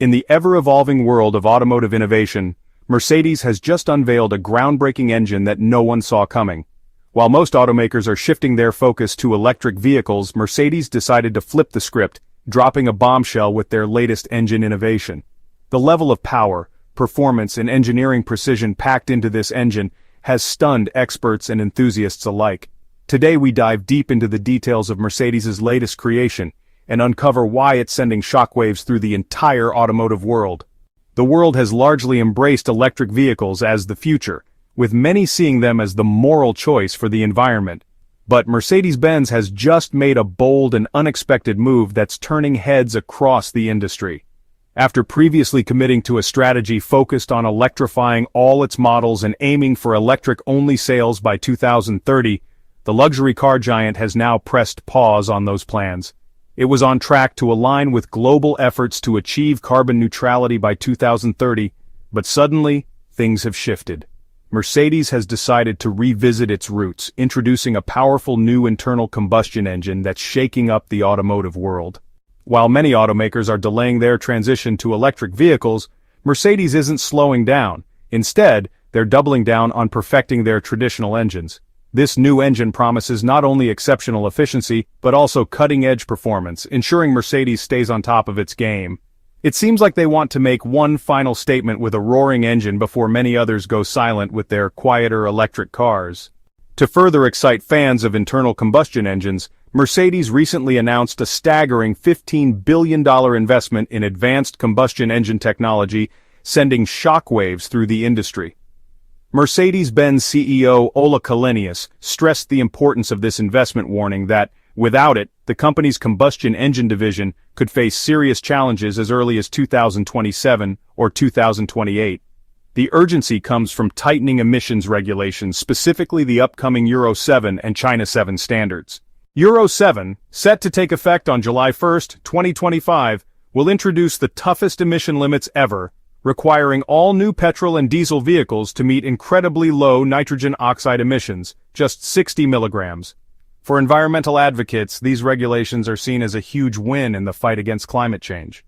In the ever-evolving world of automotive innovation, Mercedes has just unveiled a groundbreaking engine that no one saw coming. While most automakers are shifting their focus to electric vehicles, Mercedes decided to flip the script, dropping a bombshell with their latest engine innovation. The level of power, performance, and engineering precision packed into this engine has stunned experts and enthusiasts alike. Today we dive deep into the details of Mercedes's latest creation and uncover why it's sending shockwaves through the entire automotive world. The world has largely embraced electric vehicles as the future, with many seeing them as the moral choice for the environment. But Mercedes-Benz has just made a bold and unexpected move that's turning heads across the industry. After previously committing to a strategy focused on electrifying all its models and aiming for electric-only sales by 2030, the luxury car giant has now pressed pause on those plans. It was on track to align with global efforts to achieve carbon neutrality by 2030, but suddenly, things have shifted. Mercedes has decided to revisit its roots, introducing a powerful new internal combustion engine that's shaking up the automotive world. While many automakers are delaying their transition to electric vehicles, Mercedes isn't slowing down. Instead, they're doubling down on perfecting their traditional engines. This new engine promises not only exceptional efficiency, but also cutting-edge performance, ensuring Mercedes stays on top of its game. It seems like they want to make one final statement with a roaring engine before many others go silent with their quieter electric cars. To further excite fans of internal combustion engines, Mercedes recently announced a staggering $15 billion investment in advanced combustion engine technology, sending shockwaves through the industry. Mercedes-Benz CEO Ola Källenius stressed the importance of this investment, warning that, without it, the company's combustion engine division could face serious challenges as early as 2027 or 2028. The urgency comes from tightening emissions regulations, specifically the upcoming Euro 7 and China 7 standards. Euro 7, set to take effect on July 1, 2025, will introduce the toughest emission limits ever, requiring all new petrol and diesel vehicles to meet incredibly low nitrogen oxide emissions, just 60 milligrams. For environmental advocates, these regulations are seen as a huge win in the fight against climate change.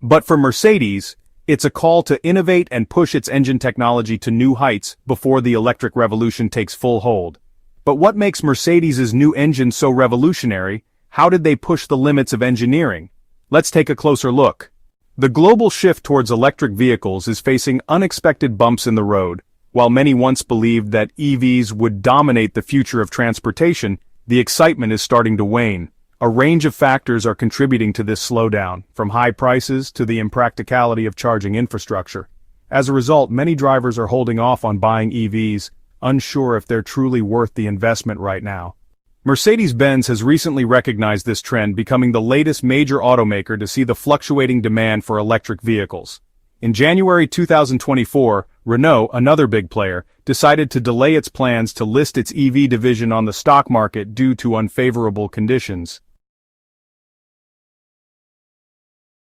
But for Mercedes, it's a call to innovate and push its engine technology to new heights before the electric revolution takes full hold. But what makes Mercedes's new engine so revolutionary? How did they push the limits of engineering? Let's take a closer look. The global shift towards electric vehicles is facing unexpected bumps in the road. While many once believed that EVs would dominate the future of transportation, the excitement is starting to wane. A range of factors are contributing to this slowdown, from high prices to the impracticality of charging infrastructure. As a result, many drivers are holding off on buying EVs, unsure if they're truly worth the investment right now. Mercedes-Benz has recently recognized this trend, becoming the latest major automaker to see the fluctuating demand for electric vehicles. In January 2024, Renault, another big player, decided to delay its plans to list its EV division on the stock market due to unfavorable conditions.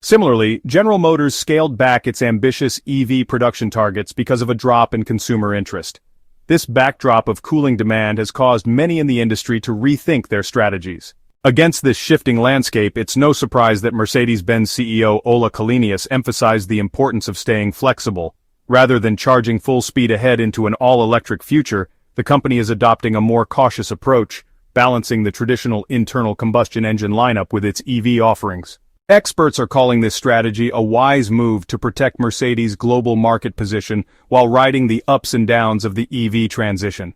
Similarly, General Motors scaled back its ambitious EV production targets because of a drop in consumer interest. This backdrop of cooling demand has caused many in the industry to rethink their strategies. Against this shifting landscape, it's no surprise that Mercedes-Benz CEO Ola Källenius emphasized the importance of staying flexible. Rather than charging full speed ahead into an all-electric future, the company is adopting a more cautious approach, balancing the traditional internal combustion engine lineup with its EV offerings. Experts are calling this strategy a wise move to protect Mercedes' global market position while riding the ups and downs of the EV transition.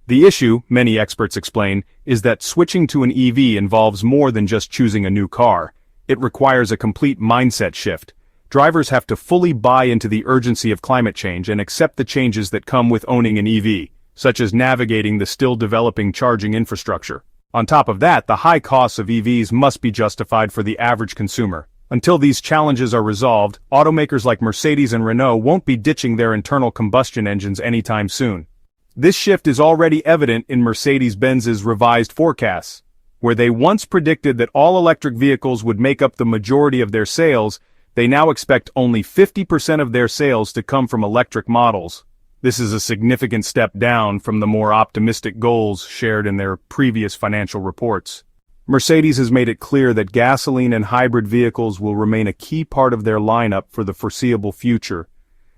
The issue, many experts explain, is that switching to an EV involves more than just choosing a new car. It requires a complete mindset shift. Drivers have to fully buy into the urgency of climate change and accept the changes that come with owning an EV, such as navigating the still developing charging infrastructure. On top of that, the high costs of EVs must be justified for the average consumer. Until these challenges are resolved, automakers like Mercedes and Renault won't be ditching their internal combustion engines anytime soon. This shift is already evident in Mercedes-Benz's revised forecasts, where they once predicted that all electric vehicles would make up the majority of their sales. They now expect only 50% of their sales to come from electric models. This is a significant step down from the more optimistic goals shared in their previous financial reports. Mercedes has made it clear that gasoline and hybrid vehicles will remain a key part of their lineup for the foreseeable future.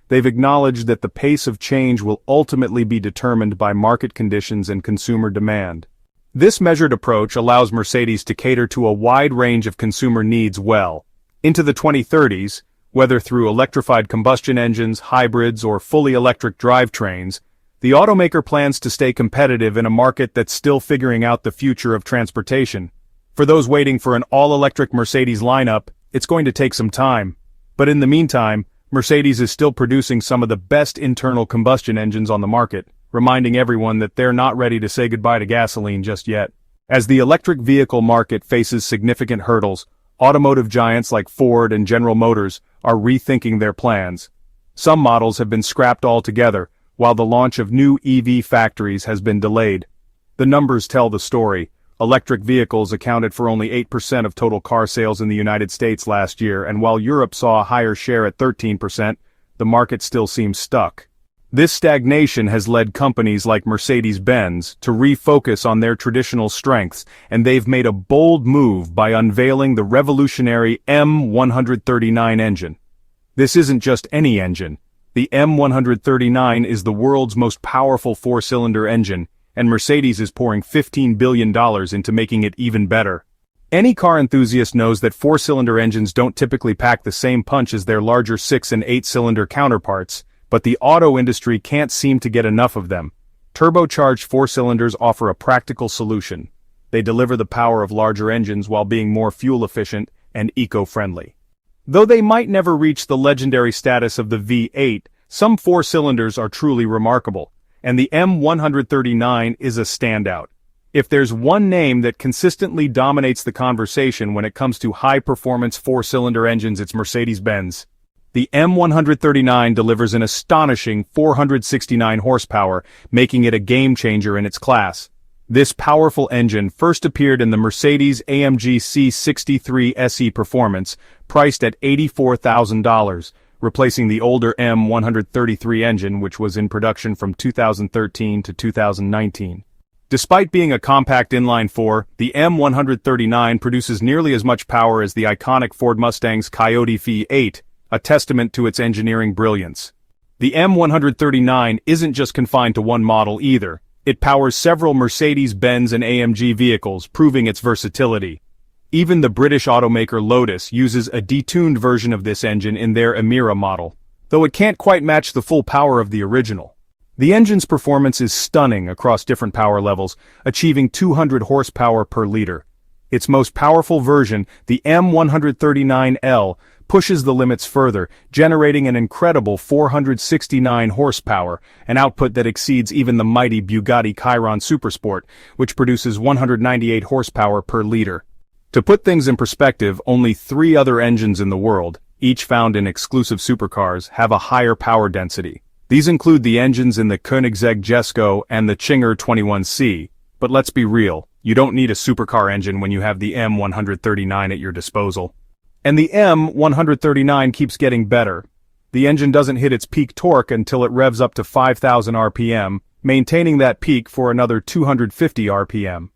They've acknowledged that the pace of change will ultimately be determined by market conditions and consumer demand. This measured approach allows Mercedes to cater to a wide range of consumer needs well. Into the 2030s, whether through electrified combustion engines, hybrids, or fully electric drivetrains, the automaker plans to stay competitive in a market that's still figuring out the future of transportation. For those waiting for an all-electric Mercedes lineup, it's going to take some time. But in the meantime, Mercedes is still producing some of the best internal combustion engines on the market, reminding everyone that they're not ready to say goodbye to gasoline just yet. As the electric vehicle market faces significant hurdles, automotive giants like Ford and General Motors are rethinking their plans. Some models have been scrapped altogether, while the launch of new EV factories has been delayed. The numbers tell the story. Electric vehicles accounted for only 8% of total car sales in the United States last year, and while Europe saw a higher share at 13%, the market still seems stuck. This stagnation has led companies like Mercedes-Benz to refocus on their traditional strengths, and they've made a bold move by unveiling the revolutionary M139 engine. This isn't just any engine. The M139 is the world's most powerful four-cylinder engine, and Mercedes is pouring $15 billion into making it even better. Any car enthusiast knows that four-cylinder engines don't typically pack the same punch as their larger 6- and 8-cylinder counterparts, but the auto industry can't seem to get enough of them. Turbocharged four-cylinders offer a practical solution. They deliver the power of larger engines while being more fuel-efficient and eco-friendly. Though they might never reach the legendary status of the V8, some four-cylinders are truly remarkable, and the M139 is a standout. If there's one name that consistently dominates the conversation when it comes to high-performance four-cylinder engines, it's Mercedes-Benz. The M139 delivers an astonishing 469 horsepower, making it a game-changer in its class. This powerful engine first appeared in the Mercedes-AMG C63 SE Performance, priced at $84,000, replacing the older M133 engine which was in production from 2013 to 2019. Despite being a compact inline-four, the M139 produces nearly as much power as the iconic Ford Mustang's Coyote V8, a testament to its engineering brilliance. The M139 isn't just confined to one model either. It powers several Mercedes-Benz and AMG vehicles, proving its versatility. Even the British automaker Lotus uses a detuned version of this engine in their Emira model, though it can't quite match the full power of the original. The engine's performance is stunning across different power levels, achieving 200 horsepower per liter. Its most powerful version, the M139L, pushes the limits further, generating an incredible 469 horsepower, an output that exceeds even the mighty Bugatti Chiron Supersport, which produces 198 horsepower per liter. To put things in perspective, only 3 other engines in the world, each found in exclusive supercars, have a higher power density. These include the engines in the Koenigsegg Jesko and the Chinger 21C, but let's be real, you don't need a supercar engine when you have the M139 at your disposal. And the M139 keeps getting better. The engine doesn't hit its peak torque until it revs up to 5,000 RPM, maintaining that peak for another 250 RPM.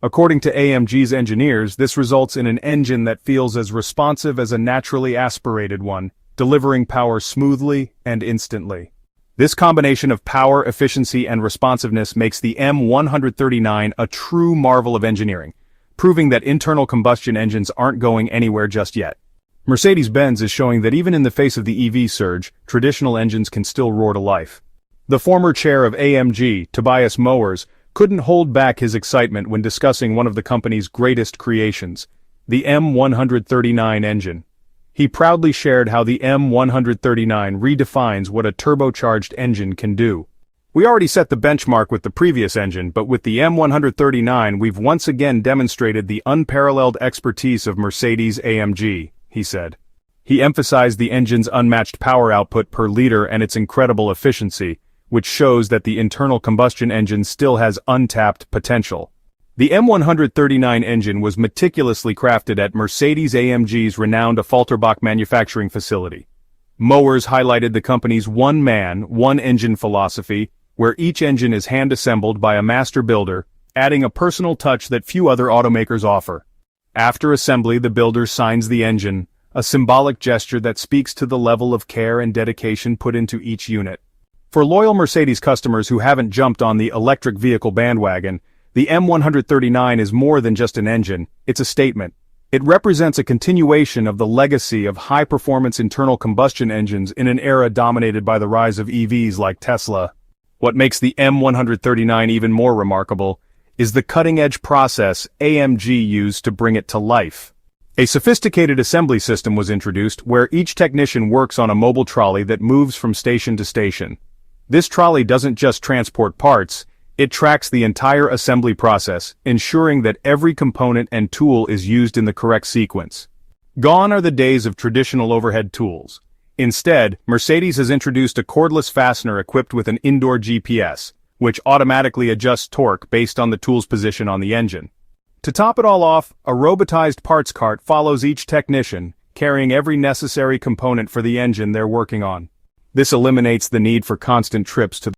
According to AMG's engineers, this results in an engine that feels as responsive as a naturally aspirated one, delivering power smoothly and instantly. This combination of power, efficiency, and responsiveness makes the M139 a true marvel of engineering, proving that internal combustion engines aren't going anywhere just yet. Mercedes-Benz is showing that even in the face of the EV surge, traditional engines can still roar to life. The former chair of AMG, Tobias Mowers, couldn't hold back his excitement when discussing one of the company's greatest creations, the M139 engine. He proudly shared how the M139 redefines what a turbocharged engine can do. We already set the benchmark with the previous engine, but with the M139 we've once again demonstrated the unparalleled expertise of Mercedes-AMG, he said. He emphasized the engine's unmatched power output per liter and its incredible efficiency, which shows that the internal combustion engine still has untapped potential. The M139 engine was meticulously crafted at Mercedes-AMG's renowned Affalterbach manufacturing facility. Mowers highlighted the company's one-man, one-engine philosophy, where each engine is hand-assembled by a master builder, adding a personal touch that few other automakers offer. After assembly, the builder signs the engine, a symbolic gesture that speaks to the level of care and dedication put into each unit. For loyal Mercedes customers who haven't jumped on the electric vehicle bandwagon, the M139 is more than just an engine, it's a statement. It represents a continuation of the legacy of high-performance internal combustion engines in an era dominated by the rise of EVs like Tesla. What makes the M139 even more remarkable is the cutting-edge process AMG used to bring it to life. A sophisticated assembly system was introduced where each technician works on a mobile trolley that moves from station to station. This trolley doesn't just transport parts, it tracks the entire assembly process, ensuring that every component and tool is used in the correct sequence. Gone are the days of traditional overhead tools. Instead, Mercedes has introduced a cordless fastener equipped with an indoor GPS, which automatically adjusts torque based on the tool's position on the engine. To top it all off, a robotized parts cart follows each technician, carrying every necessary component for the engine they're working on. This eliminates the need for constant trips to